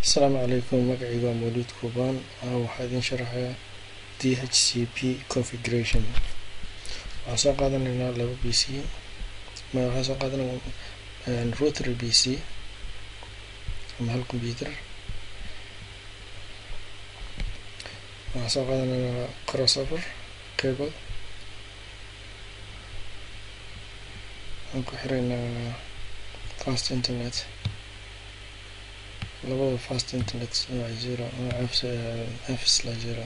السلام عليكم. مقعي Mowliidcube waxaa idin sharaxaya Dhcp configuration. waxaan soo qaadanaynaa laba PC waxaan soo qaadanaynaa router PC ama hal computer. waxaan soo qaadanaynaa crossover cable. waxaan ku xiraynaa fast internet. labada fast internet waa 0 f/0 f/0.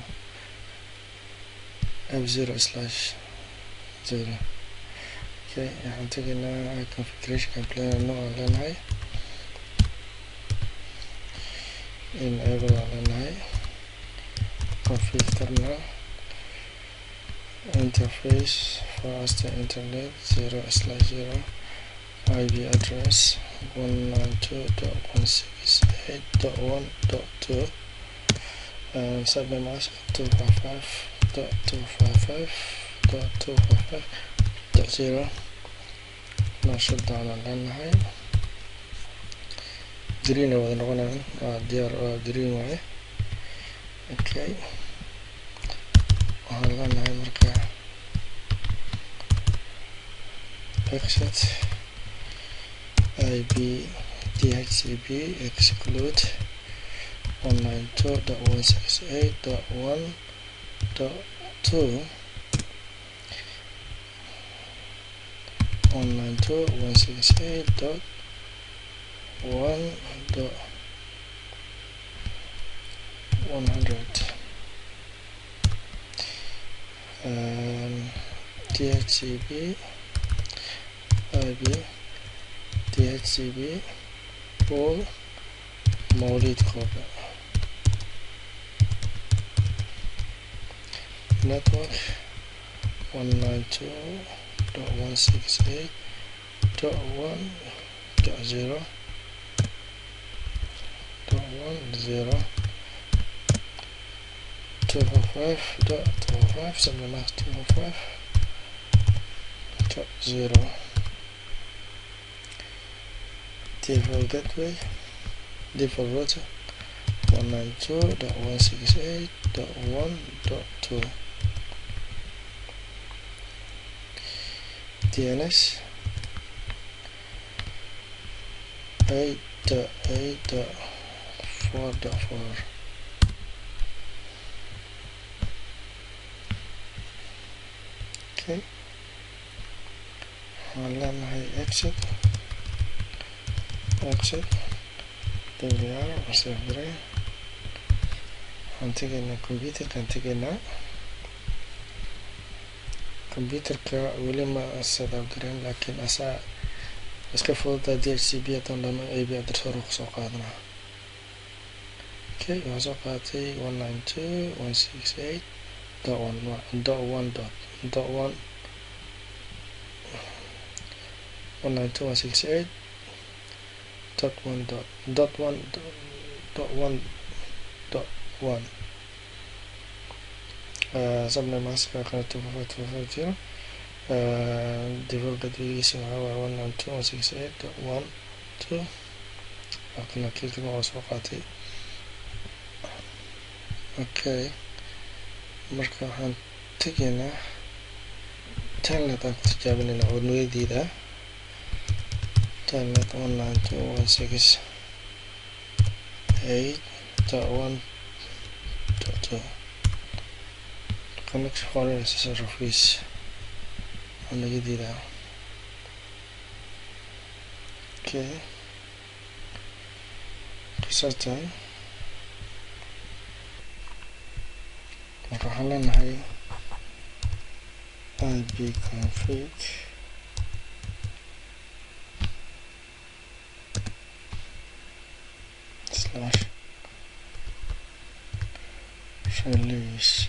okay, waxaan tegaynaa configuration plan oo leenahay enable leenahay config terminal interface fast internet 0/0 IP address 192.168.1.2 subnet mask 255.255.255.0 nashad daalan leenahay green wada noqonayaan diyaar green waaye. okay, waxaan leenahay marka exit IP Dhcp exclude 192.168.1.2 192.168.1.100 Dhcp IP Dhcp pool Mowliidcube network 192.168.1.0 255.255 subnet mask 255.0 default gateway default router 192.168.1.2 DNS 8.8.4.4 okay, waxaan leenahay exit WR server. waxaan tegaynaa computerka weli ma setup gareyn laakiin asaa iska fududaa Dhcp haddaan dhano IP address hore kusoo qaadanaa. okay, waxaan soo qaatay 192.168.1.1 subnet mask 255.250 default gatewaygiisa waxaa waaye 192.168.1.2 laakiin kilkima waa soo qaatay. okay, marka waxaan tegaynaa telnet aan ku tijaabinaynaa oo nuyadiida telnet 192.168.1.2 connect foreign service oo nuyadiida. okay, saas tahay marka waxaan leenahay IP config /release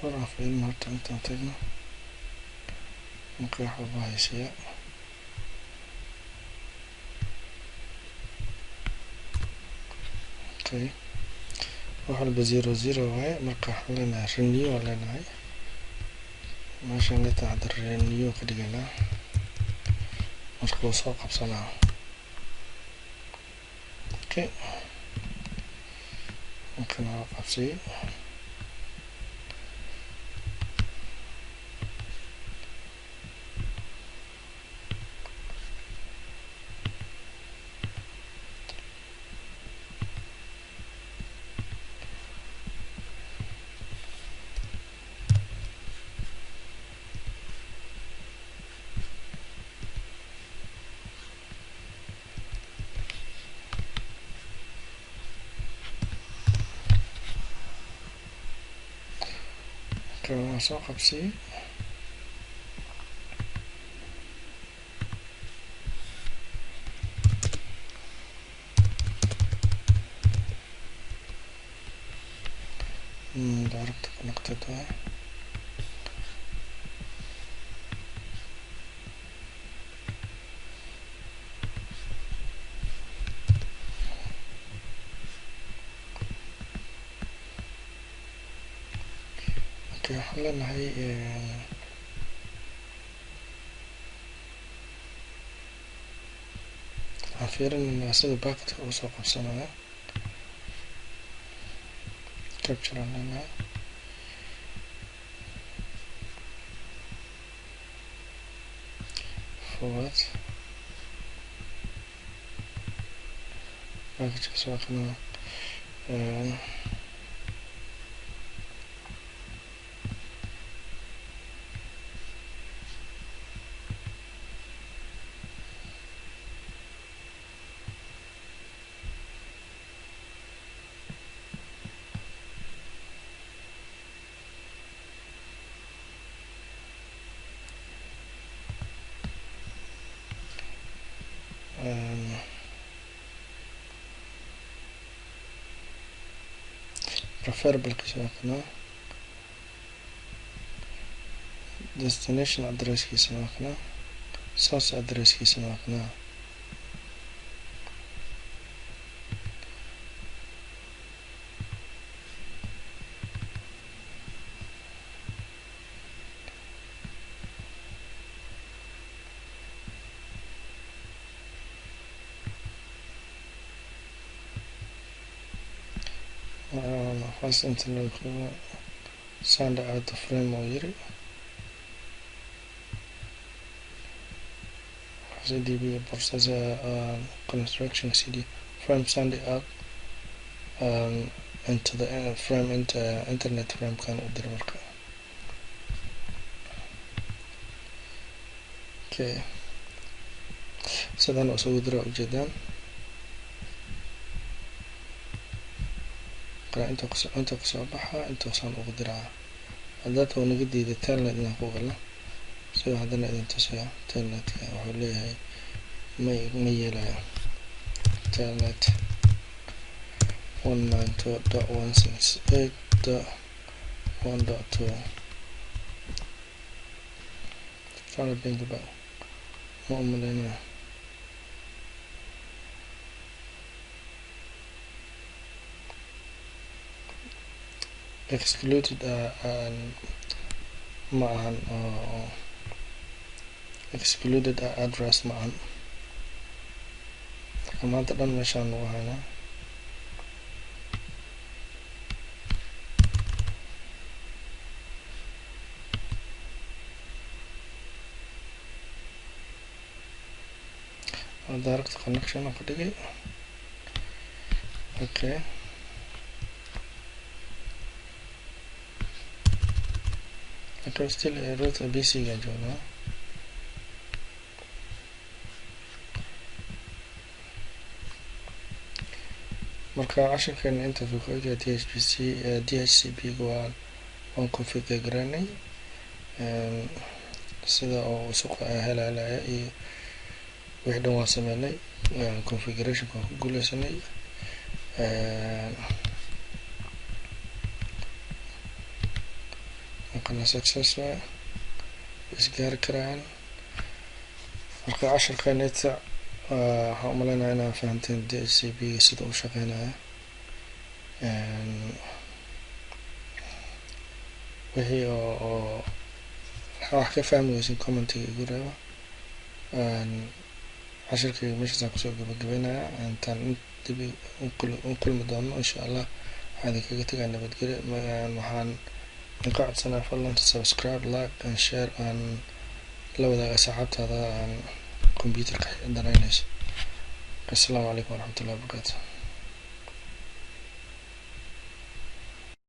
horaan fiilin horta intaan tagno marka wax walba haysiya. okay, wax walba 00 waaye marka waxaan leenahay renew aan leenahay meeshaan inta hadda renew ka dhiganaa marka uu soo qabsanaa. okay ممكن أوقف سي كمان أوقف سي direct connected way okay حلنا هي عفيرا إن أسد باكت وسوق السنة capture لنا forward باكت سواقنا preferable كسواقنا destination address كسواقنا source address كسواقنا first internet send out the frame ويري CDB process construction CD frame send it out into the frame into internet frame كان أقدر مركب okay سدان أسوي درا جدا انت قصبحها انت وصان أقدرها هذا هو نقدي إذا تالنا إذا قوغلنا سوى هذا إذا تسوى تالنا وحوليها ميلا تالنا 192.168.1.2 trying to think about what I'm doing now. Excluded معهن excluded address معهن كمان تقدر مشان وهنا direct connection أقدر okay okay still root BC جاجونا marka casharkan inta ku qoyay DHCP waan configure garanay sida oo suuqa helaalaya iyo wixii dhan waan sameynay configuration ku guuleysanay kana success waa isgaar karaan marka casharkan inta waxaan umaleynaya inaan fahanteen DHCP sida uu shaqeynayo wixii oo wax ka fahmaysin commentiga igu reeba casharkayga meeshaasaan kusoo gabagabeynaya intaan dib u kulmi doono insha Allah. waxaan kaga tagaa nabadgelyo. waxaan ka codsanaa fadlan subscribe, like and share and la wadaaga asxaabtaada aan computerka danaynayso. Assalaamu calaykum waraxmatullahi wabarakaatuh.